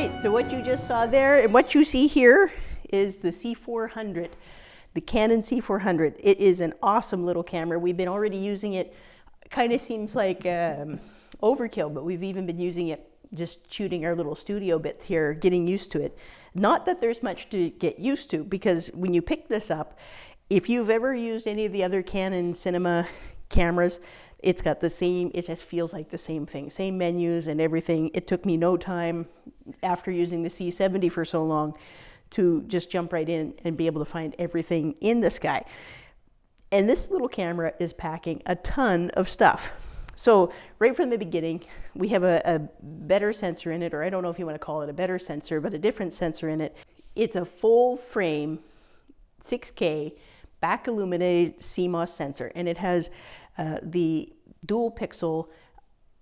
right, so what you just saw there and what you see here is the C400, the Canon C400. It is an awesome little camera. We've been already using it. Kind of seems like overkill, but we've even been using it just shooting our little studio bits here, getting used to it. Not that there's much to get used to, because when you pick this up, if you've ever used any of the other Canon cinema cameras, it's got the same, it just feels like the same thing, same menus and everything. It took me no time after using the C70 for so long to just jump right in and be able to find everything in the sky. And this little camera is packing a ton of stuff. So right from the beginning, we have a better sensor in it, or I don't know if you want to call it a better sensor, but a different sensor in it. It's a full frame 6K back illuminated CMOS sensor, and it has the dual pixel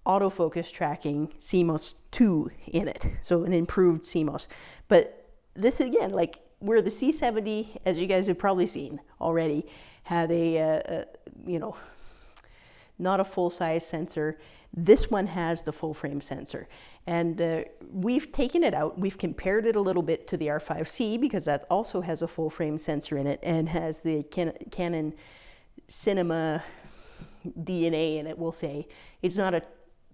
autofocus tracking CMOS 2 in it, so an improved CMOS. But this again, like where the C70, as you guys have probably seen already, had a you know, not a full-size sensor. This one has the full frame sensor, and we've taken it out. We've compared it a little bit to the R5C, because that also has a full frame sensor in it and has the Canon cinema DNA in it. We'll say it's not a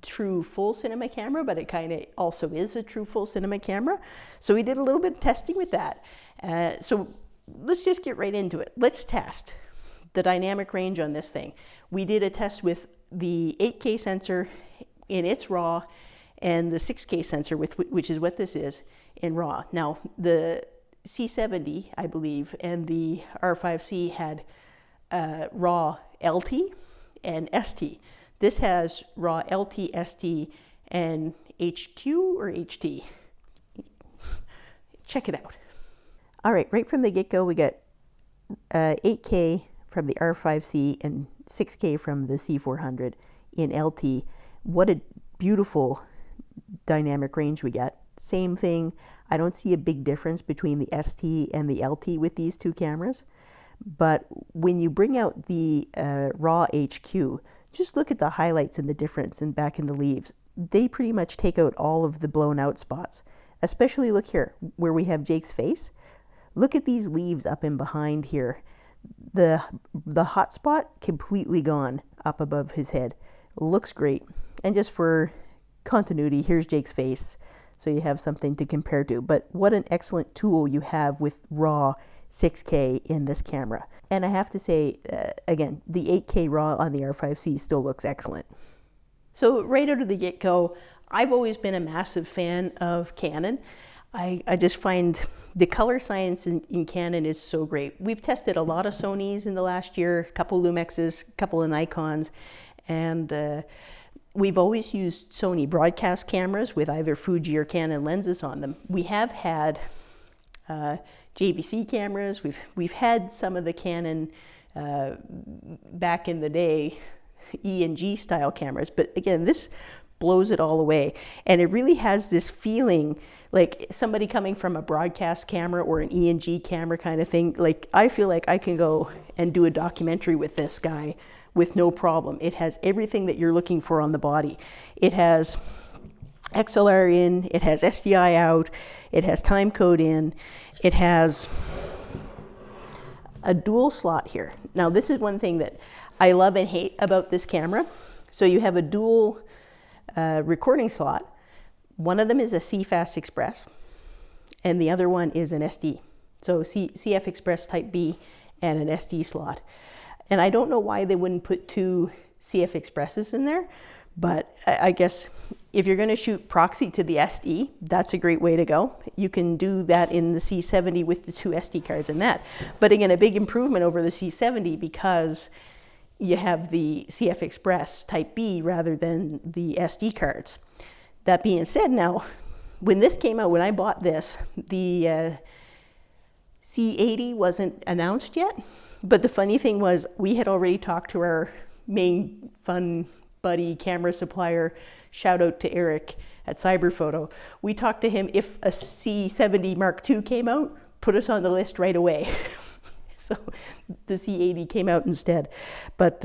true full cinema camera, but it kind of also is a true full cinema camera. So we did a little bit of testing with that. So let's just get right into it. Let's test the dynamic range on this thing. We did a test with the 8K sensor in its RAW and the 6K sensor, which is what this is, in RAW. Now, the C70, I believe, and the R5C had RAW LT and ST. This has RAW LT, ST, and HQ or HT. Check it out. All right, right from the get-go, we got 8K from the R5C and 6K from the C400 in LT. What a beautiful dynamic range we got. Same thing. I don't see a big difference between the ST and the LT with these two cameras. But when you bring out the RAW HQ, just look at the highlights and the difference in back in the leaves. They pretty much take out all of the blown out spots. Especially look here where we have Jake's face. Look at these leaves up in behind here. The hot spot completely gone up above his head. Looks great. And just for continuity, here's Jake's face, so you have something to compare to. But what an excellent tool you have with RAW 6K in this camera. And I have to say, again, the 8K RAW on the R5C still looks excellent. So right out of the get-go, I've always been a massive fan of Canon. I just find the color science in Canon is so great. We've tested a lot of Sonys in the last year, a couple Lumexes, a couple of Nikons, and we've always used Sony broadcast cameras with either Fuji or Canon lenses on them. We have had JVC cameras. We've had some of the Canon back in the day E and G style cameras, but again, this blows it all away, and it really has this feeling like somebody coming from a broadcast camera or an E and G camera kind of thing. Like, I feel like I can go and do a documentary with this guy with no problem. It has everything that you're looking for on the body. It has XLR in, it has SDI out, it has time code in, it has a dual slot here. Now, this is one thing that I love and hate about this camera. So you have a dual recording slot. One of them is a CFast Express, and the other one is an SD. So CF Express Type B and an SD slot. And I don't know why they wouldn't put two CF Expresses in there, but I guess if you're going to shoot proxy to the SD, that's a great way to go. You can do that in the C70 with the two SD cards in that. But again, a big improvement over the C70 because you have the CF Express Type B rather than the SD cards. That being said, now, when this came out, when I bought this, the C80 wasn't announced yet. But the funny thing was, we had already talked to our main fun buddy camera supplier. Shout out to Eric at Cyberphoto. We talked to him, if a C70 Mark II came out, put us on the list right away. So the C80 came out instead. But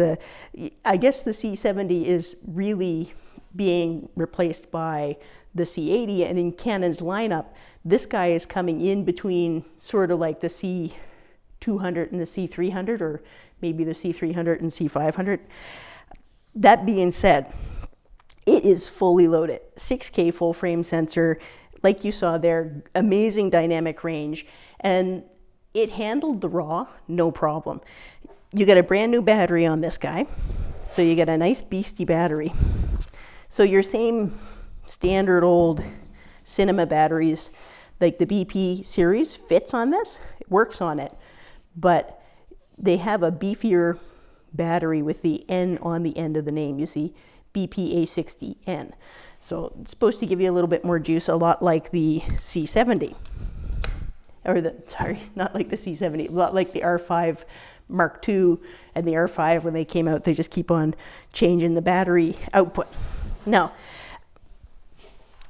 I guess the C70 is really being replaced by the C80, and in Canon's lineup, this guy is coming in between sort of like the C200 and the C300, or maybe the C300 and C500. That being said, it is fully loaded, 6K full frame sensor, like you saw there, amazing dynamic range, and it handled the RAW no problem. You get a brand new battery on this guy, so you get a nice beastie battery. So your same standard old cinema batteries, like the BP series, fits on this, it works on it, but they have a beefier battery with the N on the end of the name. You see, BPA60N. So it's supposed to give you a little bit more juice, a lot like the C70. Or not like the C70, a lot like the R5 Mark II and the R5 when they came out. They just keep on changing the battery output. Now,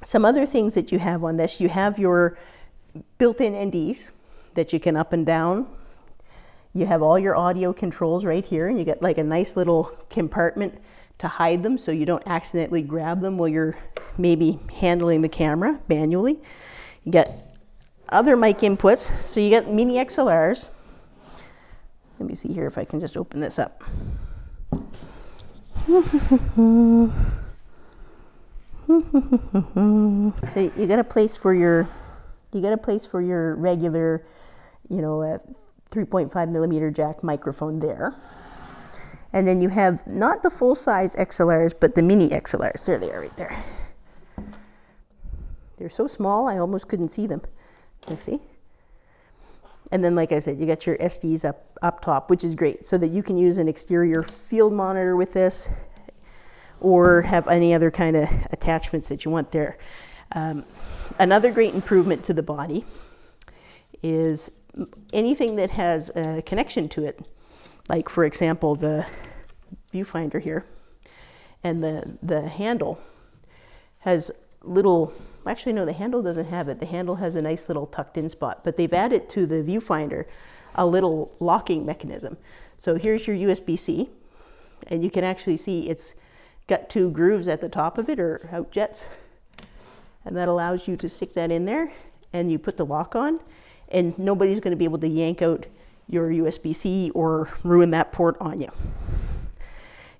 some other things that you have on this, you have your built-in NDs that you can up and down. You have all your audio controls right here, and you get like a nice little compartment to hide them so you don't accidentally grab them while you're maybe handling the camera manually. You get other mic inputs, so you get mini XLRs. Let me see here if I can just open this up. So you got a place for your regular, 3.5 millimeter jack microphone there. And then you have not the full size XLRs, but the mini XLRs. There they are right there. They're so small, I almost couldn't see them. You see? And then, like I said, you got your SDs up top, which is great, so that you can use an exterior field monitor with this, or have any other kind of attachments that you want there. Another great improvement to the body is anything that has a connection to it, like for example the viewfinder here, and the handle has little, actually no, the handle doesn't have it. The handle has a nice little tucked in spot, but they've added to the viewfinder a little locking mechanism. So here's your USB-C, and you can actually see it's got two grooves at the top of it, or out jets, and that allows you to stick that in there, and you put the lock on, and nobody's going to be able to yank out your USB-C or ruin that port on you.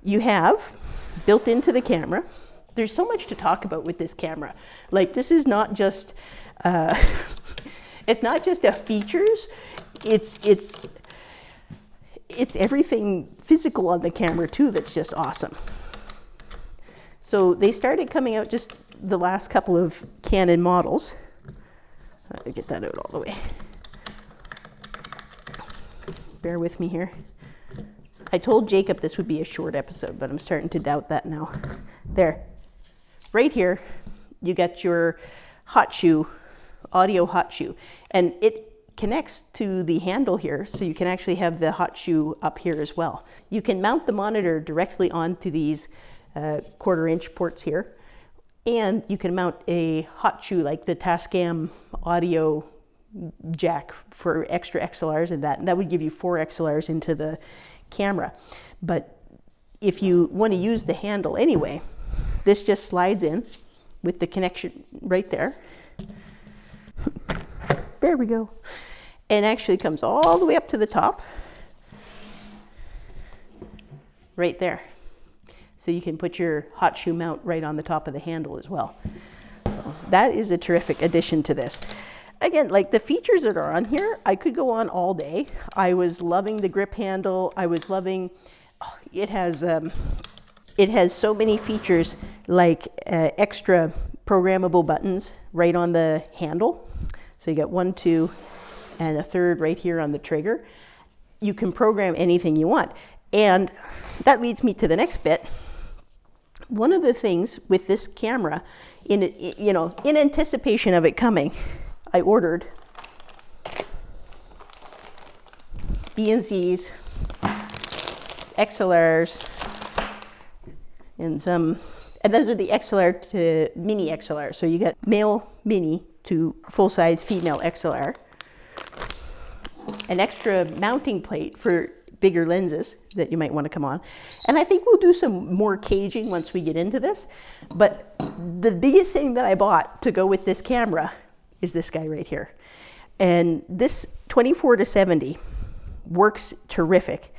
You have, built into the camera, there's so much to talk about with this camera. Like, this is not just, it's not just a features, it's everything physical on the camera too that's just awesome. So they started coming out just the last couple of Canon models. Let me get that out all the way. Bear with me here. I told Jacob this would be a short episode, but I'm starting to doubt that now. There. Right here, you got your hot shoe, audio hot shoe, and it connects to the handle here, so you can actually have the hot shoe up here as well. You can mount the monitor directly onto these 1/4 inch ports here, and you can mount a hot shoe like the Tascam audio jack for extra XLRs, and that would give you 4 XLRs into the camera. But if you want to use the handle anyway, this just slides in with the connection right there. There we go. And actually comes all the way up to the top. Right there. So you can put your hot shoe mount right on the top of the handle as well. So that is a terrific addition to this. Again, like the features that are on here, I could go on all day. I was loving the grip handle. I was loving, it has so many features, like extra programmable buttons right on the handle. So you got 1, 2, and a third right here on the trigger. You can program anything you want. And that leads me to the next bit. One of the things with this camera, in anticipation of it coming, I ordered B&Cs, XLRs, and those are the XLR to mini XLR. So you got male mini to full-size female XLR, an extra mounting plate for bigger lenses that you might want to come on. And I think we'll do some more caging once we get into this. But the biggest thing that I bought to go with this camera is this guy right here. And this 24-70 works terrific.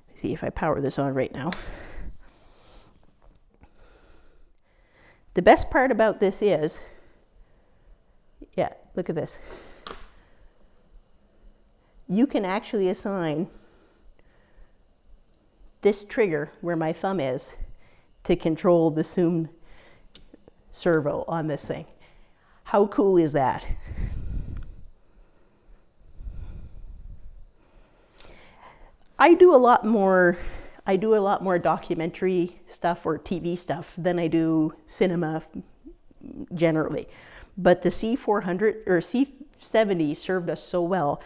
Let's see if I power this on right now. The best part about this is, yeah, look at this. You can actually assign this trigger where my thumb is to control the zoom servo on this thing. How cool is that? I do a lot more documentary stuff or TV stuff than I do cinema generally. But the C400 or C70 served us so well,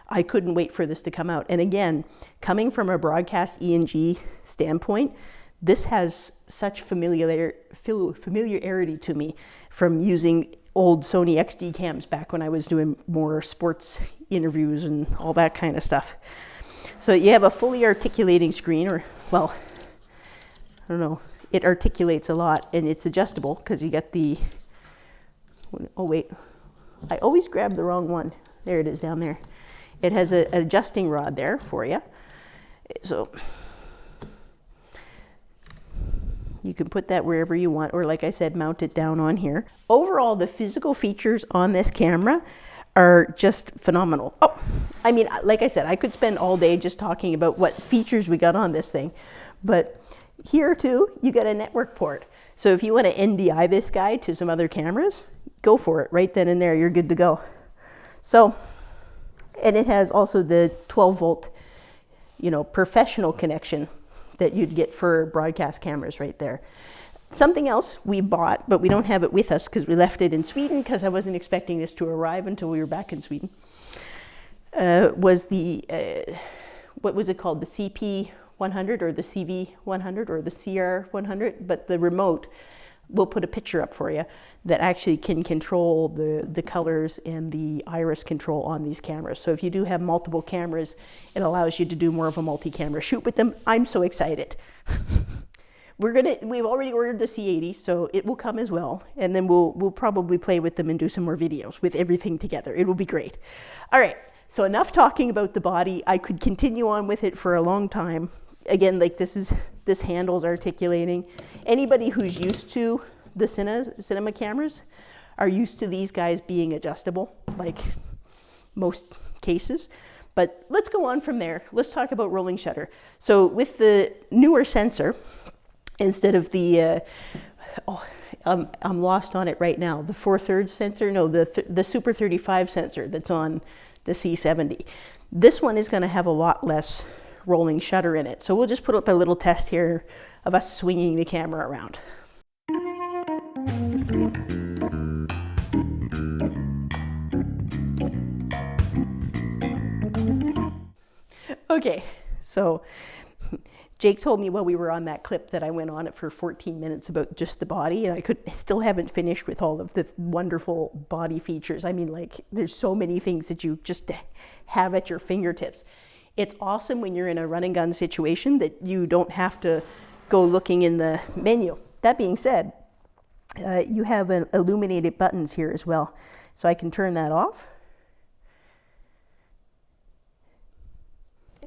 I couldn't wait for this to come out. And again, coming from a broadcast E&G standpoint, this has such familiarity to me from using old Sony XD cams back when I was doing more sports interviews and all that kind of stuff. So you have a fully articulating screen, or, well, I don't know, it articulates a lot, and it's adjustable because you get the, oh wait, I always grab the wrong one. There it is down there. It has an adjusting rod there for you. So you can put that wherever you want, or like I said, mount it down on here. Overall, the physical features on this camera are just phenomenal. Oh, I mean, like I said, I could spend all day just talking about what features we got on this thing. But here too, you got a network port. So if you want to NDI this guy to some other cameras, go for it. Right then and there, you're good to go. So, and it has also the 12 volt, you know, professional connection that you'd get for broadcast cameras right there. Something else we bought, but we don't have it with us because we left it in Sweden because I wasn't expecting this to arrive until we were back in Sweden, was the, what was it called? The CP100 or the CV100 or the CR100, but the remote, we'll put a picture up for you, that actually can control the colors and the iris control on these cameras. So if you do have multiple cameras, it allows you to do more of a multi-camera shoot with them. I'm so excited. We've already ordered the C80, so it will come as well. And then we'll probably play with them and do some more videos with everything together. It will be great. All right, so enough talking about the body. I could continue on with it for a long time. Again, like this handle's articulating. Anybody who's used to the cinema cameras are used to these guys being adjustable, like most cases. But let's go on from there. Let's talk about rolling shutter. So with the newer sensor, instead of the, I'm lost on it right now, the 4/3 sensor, no, the Super 35 sensor that's on the C70. This one is gonna have a lot less rolling shutter in it. So we'll just put up a little test here of us swinging the camera around. Okay, so Jake told me while we were on that clip that I went on it for 14 minutes about just the body, and I still haven't finished with all of the wonderful body features. I mean, like, there's so many things that you just have at your fingertips. It's awesome when you're in a run and gun situation that you don't have to go looking in the menu. That being said, you have illuminated buttons here as well. So I can turn that off.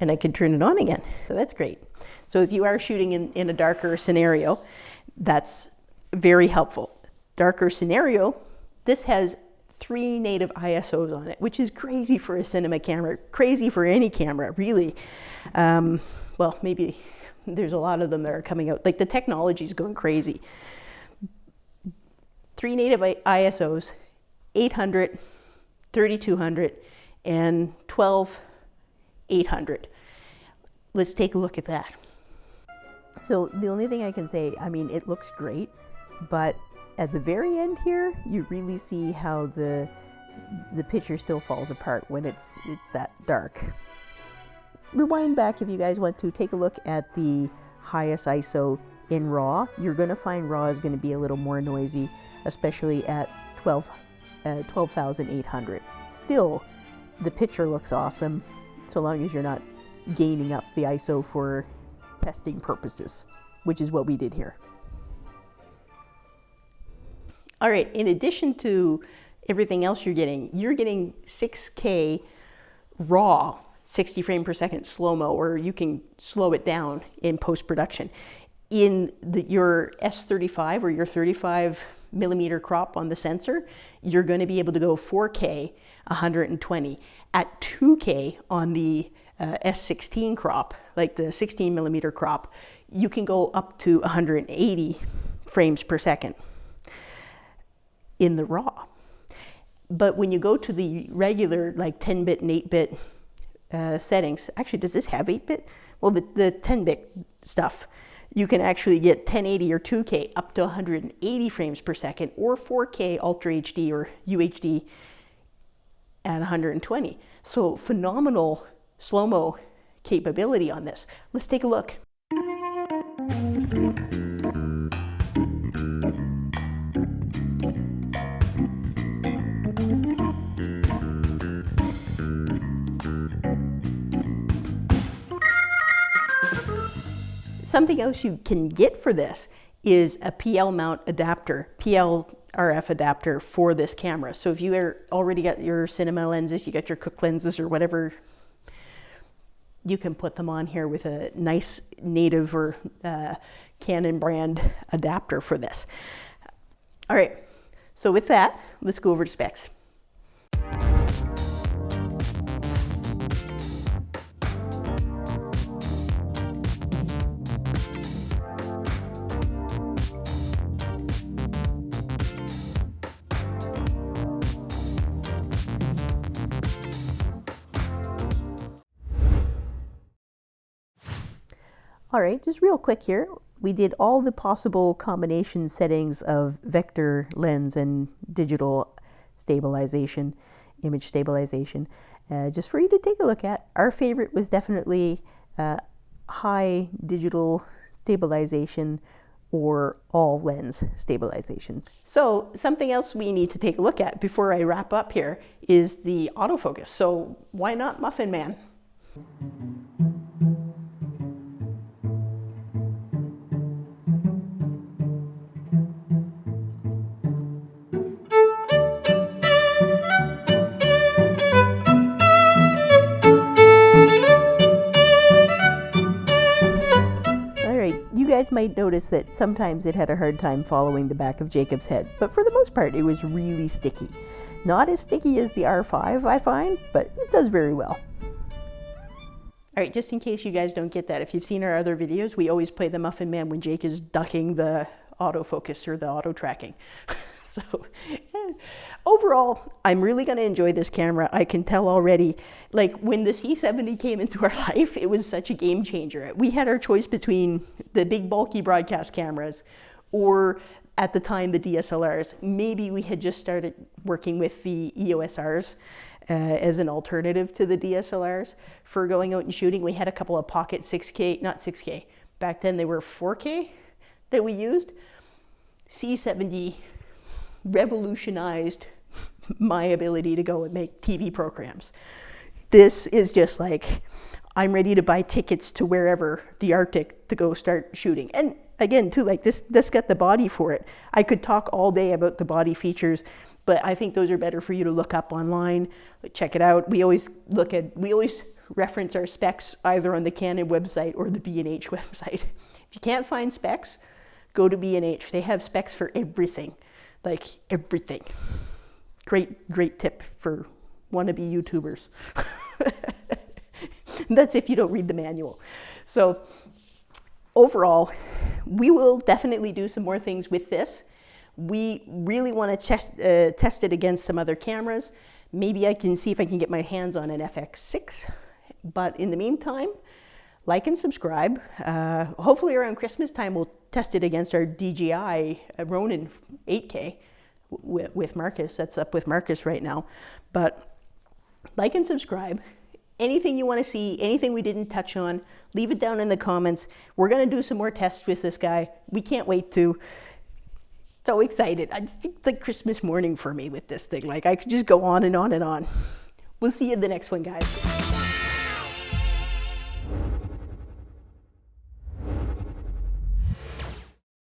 And I can turn it on again. So that's great. So if you are shooting in a darker scenario, that's very helpful. Darker scenario, this has 3 native ISOs on it, which is crazy for a cinema camera, crazy for any camera, really. Well, maybe there's a lot of them that are coming out. Like, the technology is going crazy. 3 native ISOs, 800, 3200, and 12,800. Let's take a look at that. So the only thing I can say, I mean, it looks great, but at the very end here, you really see how the picture still falls apart when it's that dark. Rewind back if you guys want to take a look at the highest ISO in RAW. You're going to find RAW is going to be a little more noisy, especially at 12,800. Still, the picture looks awesome, so long as you're not gaining up the ISO for testing purposes, which is what we did here. All right, in addition to everything else you're getting 6K raw, 60 frame per second slow-mo, or you can slow it down in post-production. In your S35 or your 35 millimeter crop on the sensor, you're going to be able to go 4K 120. At 2K on the S16 crop, like the 16 millimeter crop, you can go up to 180 frames per second in the raw. But when you go to the regular like 10-bit and 8-bit settings, actually does this have 8-bit? Well, the 10-bit stuff, you can actually get 1080 or 2K up to 180 frames per second, or 4K Ultra HD or UHD at 120. So phenomenal slow-mo capability on this. Let's take a look. Something else you can get for this is a PL mount adapter, PL RF adapter for this camera. So if you already got your cinema lenses, you got your Cook lenses or whatever, you can put them on here with a nice native or Canon brand adapter for this. All right, so with that, let's go over to specs. All right, just real quick here. We did all the possible combination settings of vector lens and digital stabilization, image stabilization, just for you to take a look at. Our favorite was definitely high digital stabilization or all lens stabilizations. So something else we need to take a look at before I wrap up here is the autofocus. So why not Muffin Man? You guys might notice that sometimes it had a hard time following the back of Jacob's head, but for the most part it was really sticky. Not as sticky as the R5, I find, but it does very well. All right, just in case you guys don't get that, if you've seen our other videos, we always play the Muffin Man when Jake is ducking the autofocus or the auto tracking. So overall, I'm really going to enjoy this camera. I can tell already, like when the C70 came into our life, it was such a game changer. We had our choice between the big bulky broadcast cameras or at the time the DSLRs. Maybe we had just started working with the EOS Rs as an alternative to the DSLRs for going out and shooting. We had a couple of pocket 6K, not 6K, back then they were 4K that we used. C70 revolutionized my ability to go and make TV programs. This is just like, I'm ready to buy tickets to wherever, the Arctic, to go start shooting. And again, too, like this got the body for it. I could talk all day about the body features, but I think those are better for you to look up online, check it out. We always reference our specs either on the Canon website or the B&H website. If you can't find specs, go to B&H. They have specs for everything. Like everything. Great tip for wannabe YouTubers. That's if you don't read the manual. So overall, we will definitely do some more things with this. We really want to test it against some other cameras. Maybe I can see if I can get my hands on an FX6. But in the meantime, like and subscribe. Hopefully around Christmas time, we'll test it against our DJI Ronin 8K with Marcus. That's up with Marcus right now. But like and subscribe. Anything you want to see, anything we didn't touch on, leave it down in the comments. We're going to do some more tests with this guy. We can't wait to. So excited. I just think like Christmas morning for me with this thing. Like I could just go on and on and on. We'll see you in the next one, guys.